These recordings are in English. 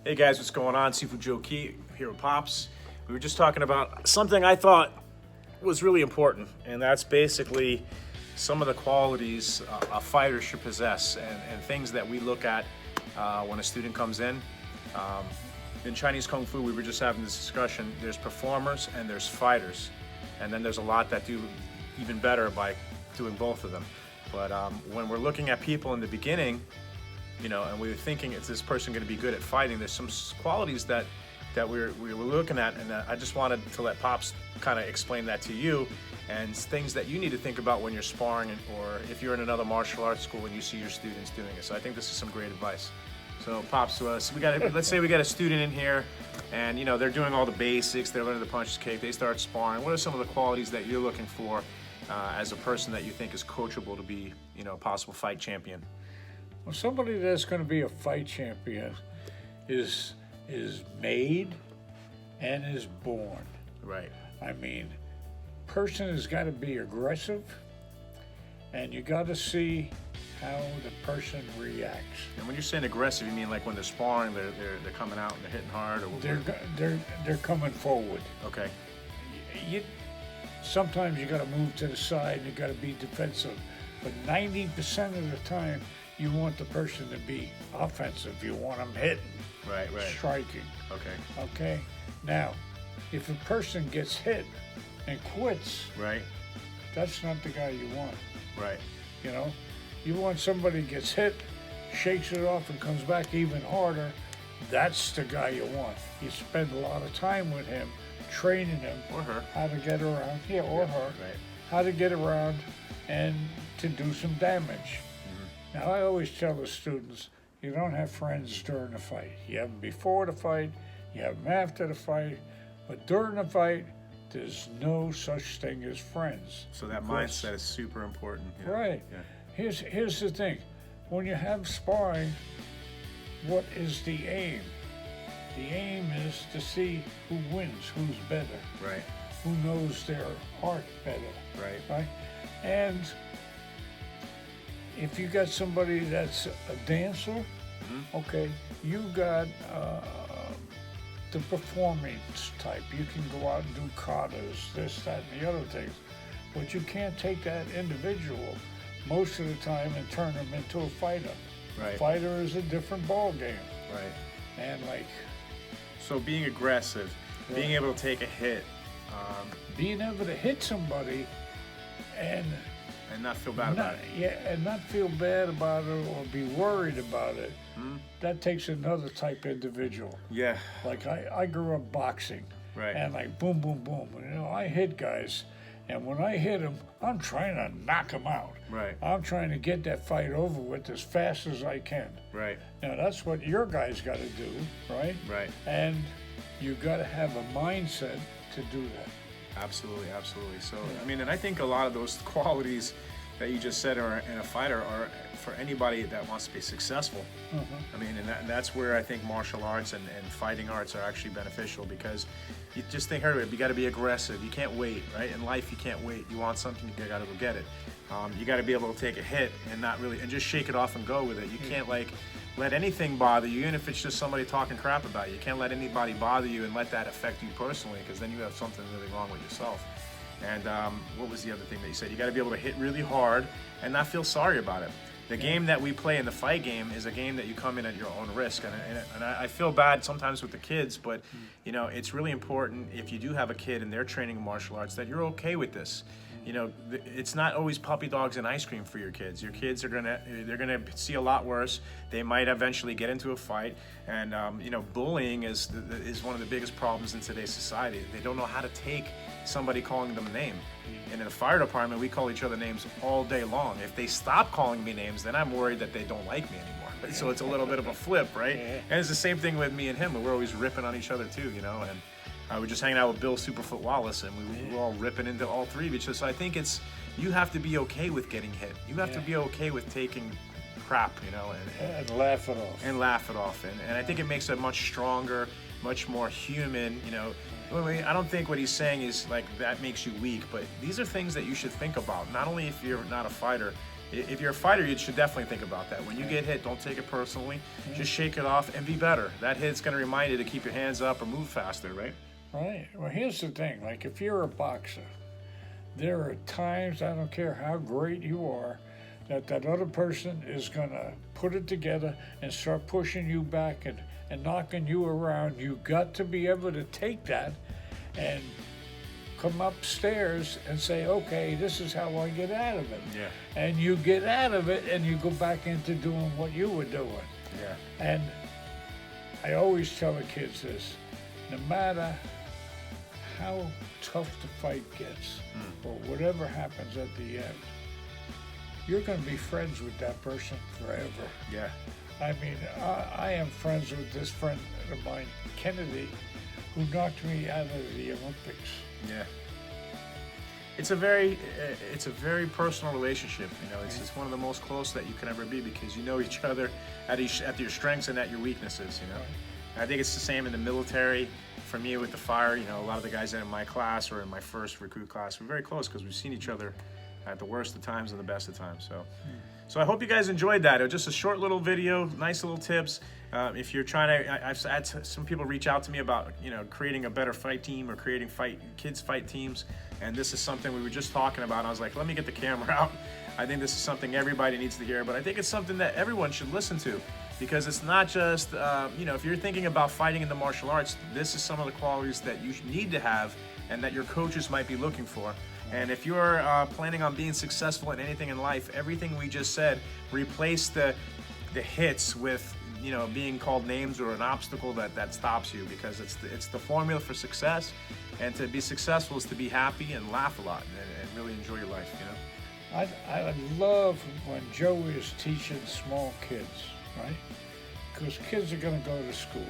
Hey guys, what's going on? Seafood Joe Key here with Pops. We were just talking about something I thought was really important, and that's basically some of the qualities a fighter should possess and things that we look at when a student comes in. In Chinese Kung Fu, we were just having this discussion. There's performers and there's fighters, and then there's a lot that do even better by doing both of them. But when we're looking at people in the beginning, and we were thinking, is this person going to be good at fighting? There's some qualities that we were looking at, and I just wanted to let Pops kind of explain that to you, and things that you need to think about when you're sparring, or if you're in another martial arts school and you see your students doing it. So I think this is some great advice. So Pops, so let's say we got a student in here, and they're doing all the basics, they're learning the punches, kick, they start sparring. What are some of the qualities that you're looking for as a person that you think is coachable to be, a possible fight champion? Well, somebody that's going to be a fight champion is made and is born. Right. I mean, person has got to be aggressive, and you got to see how the person reacts. And when you're saying aggressive, you mean like when they're sparring, they're coming out and they're hitting hard, or they're coming forward. Okay. Sometimes you got to move to the side. You got to be defensive, but 90% of the time, you want the person to be offensive. You want them hitting, right, striking. Okay. Now, if a person gets hit and quits, right, that's not the guy you want. Right. You want somebody who gets hit, shakes it off, and comes back even harder. That's the guy you want. You spend a lot of time with him, training him, or her, how to get around. Yeah, or her. Right. How to get around and to do some damage. Now, I always tell the students, you don't have friends during the fight. You have them before the fight, you have them after the fight, but during the fight, there's no such thing as friends. So that mindset is super important. Right. Yeah. Here's the thing. When you have sparring, what is the aim? The aim is to see who wins, who's better. Right. Who knows their art better. Right. And if you got somebody that's a dancer, okay, you got the performance type. You can go out and do katas, this, that, and the other things. But you can't take that individual most of the time and turn them into a fighter. Right. A fighter is a different ball game. Right. And so being aggressive, being able to take a hit, being able to hit somebody and not feel bad about it. Yeah, and not feel bad about it or be worried about it. That takes another type of individual. Yeah. Like I grew up boxing. Right. And like boom, boom, boom. I hit guys. And when I hit them, I'm trying to knock them out. Right. I'm trying to get that fight over with as fast as I can. Right. Now, that's what your guys got to do, right? Right. And you got to have a mindset to do that. Absolutely. So, and I think a lot of those qualities that you just said in a fighter are for anybody that wants to be successful. And that's where I think martial arts and fighting arts are actually beneficial, because you just think, you got to be aggressive. You can't wait, right? In life, you can't wait. You want something, you got to go get it. You got to be able to take a hit and just shake it off and go with it. You can't let anything bother you, even if it's just somebody talking crap about you. You can't let anybody bother you and let that affect you personally, because then you have something really wrong with yourself. And what was the other thing that you said? You got to be able to hit really hard and not feel sorry about it. The game that we play in the fight game is a game that you come in at your own risk. And I feel bad sometimes with the kids, but it's really important, if you do have a kid and they're training in martial arts, that you're okay with this. It's not always puppy dogs and ice cream for your kids. Your kids are they're gonna see a lot worse. They might eventually get into a fight, and bullying is one of the biggest problems in today's society. They don't know how to take somebody calling them a name. And in the fire department, we call each other names all day long. If they stop calling me names, then I'm worried that they don't like me anymore. So it's a little bit of a flip, right? And it's the same thing with me and him. We're always ripping on each other too, and I was just hanging out with Bill Superfoot Wallace, and we were all ripping into all three of each other. So I think you have to be okay with getting hit. You have to be okay with taking crap, and laugh it off. And laugh it off. And I think it makes it much stronger, much more human, I don't think what he's saying is like that makes you weak, but these are things that you should think about. Not only if you're not a fighter, if you're a fighter, you should definitely think about that. When you get hit, don't take it personally. Just shake it off and be better. That hit's going to remind you to keep your hands up or move faster, right? Right. Well, here's the thing. Like, if you're a boxer, there are times, I don't care how great you are, that other person is going to put it together and start pushing you back and knocking you around. You got to be able to take that and come upstairs and say, okay, this is how I get out of it. Yeah. And you get out of it and you go back into doing what you were doing. Yeah. And I always tell the kids this, no matter how tough the fight gets or whatever happens at the end, you're going to be friends with that person forever. Yeah. I mean, I am friends with this friend of mine, Kennedy, who knocked me out of the Olympics. Yeah. It's a very personal relationship. You know, it's one of the most close that you can ever be because you know each other at your strengths and at your weaknesses. You know, I think it's the same in the military. For me, with the fire, you know, a lot of the guys that are in my class or in my first recruit class, we're very close because we've seen each other at the worst of times and the best of times. So I hope you guys enjoyed that. It was just a short little video, nice little tips. If you're trying to, I've had some people reach out to me about, you know, creating a better fight team or creating kids fight teams. And this is something we were just talking about. I was like, let me get the camera out. I think this is something everybody needs to hear, but I think it's something that everyone should listen to because it's not just, you know, if you're thinking about fighting in the martial arts, this is some of the qualities that you need to have and that your coaches might be looking for. And if you're planning on being successful in anything in life, everything we just said, replace the hits with, you know, being called names or an obstacle that stops you, because it's the formula for success. And to be successful is to be happy and laugh a lot and really enjoy your life, you know. I love when Joey is teaching small kids, right? Because kids are going to go to school.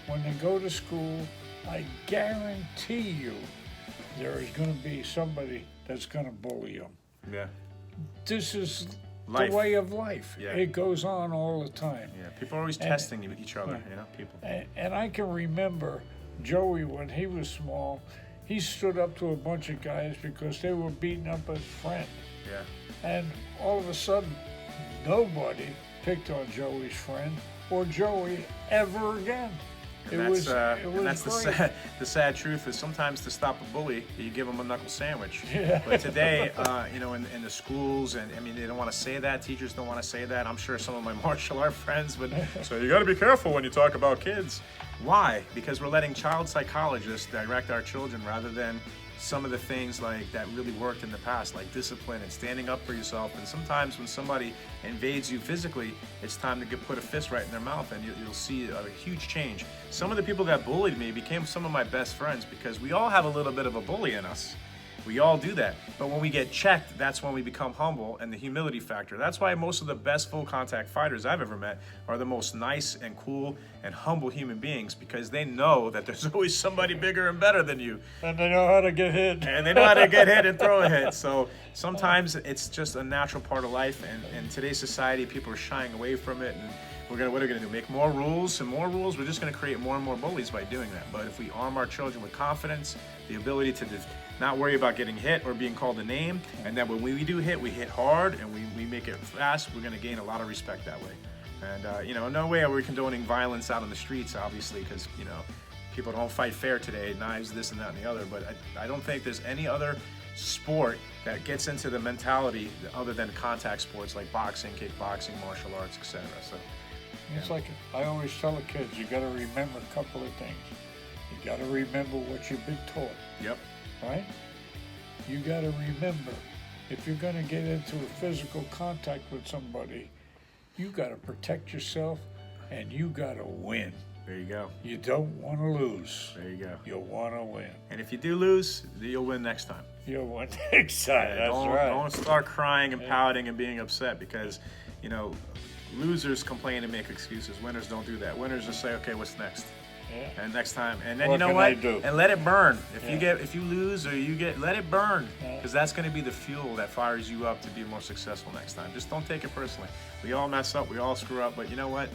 When they go to school, I guarantee you there is going to be somebody that's going to bully them. Yeah. This is Life. the way of life. Yeah. It goes on all the time. Yeah, people are always testing each other, you know, people. And I can remember Joey, when he was small, he stood up to a bunch of guys because they were beating up his friend. Yeah. And all of a sudden, nobody picked on Joey's friend or Joey ever again. And It was the sad truth is sometimes to stop a bully, you give them a knuckle sandwich. Yeah. But today, you know, in the schools, and I mean, they don't want to say that. Teachers don't want to say that. I'm sure some of my martial art friends would. So you got to be careful when you talk about kids. Why? Because we're letting child psychologists direct our children rather than some of the things like that really worked in the past, like discipline and standing up for yourself. And sometimes when somebody invades you physically, it's time to put a fist right in their mouth, and you'll see a huge change. Some of the people that bullied me became some of my best friends because we all have a little bit of a bully in us. We all do that. But when we get checked, that's when we become humble, and the humility factor. That's why most of the best full contact fighters I've ever met are the most nice and cool and humble human beings, because they know that there's always somebody bigger and better than you. And they know how to get hit. And they know how to get hit and throw a hit. So sometimes it's just a natural part of life, and in today's society, people are shying away from it. And what are we gonna do? Make more rules and more rules? We're just gonna create more and more bullies by doing that. But if we arm our children with confidence, the ability to not worry about getting hit or being called a name, and then when we do hit, we hit hard and we make it fast, we're gonna gain a lot of respect that way. And you know, no way are we condoning violence out on the streets, obviously, because you know, people don't fight fair today, knives, this and that and the other. But I don't think there's any other sport that gets into the mentality other than contact sports like boxing, kickboxing, martial arts, etc. So It's like I always tell the kids, you got to remember a couple of things. You got to remember what you've been taught. Yep. Right? You got to remember, if you're going to get into a physical contact with somebody, you got to protect yourself and you got to win. There you go. You don't want to lose. There you go. You want to win. And if you do lose, you'll win next time. You'll win next time. That's right. Don't start crying and pouting and being upset, because, you know, losers complain and make excuses. Winners don't do that. Winners just say, okay, what's next? Yeah. And next time, and then What you know can what? I do? And let it burn. Yeah. If you lose or let it burn, Yeah. because that's going to be the fuel that fires you up to be more successful next time. Just don't take it personally. We all mess up, we all screw up, but you know what?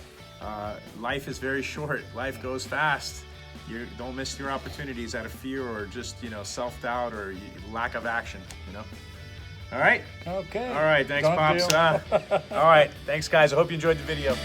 Life is very short. Life goes fast. You don't miss your opportunities out of fear or just, you know, self-doubt or lack of action. You know. All right. Okay. All right. Thanks, Done Pops. deal. All right. Thanks, guys. I hope you enjoyed the video.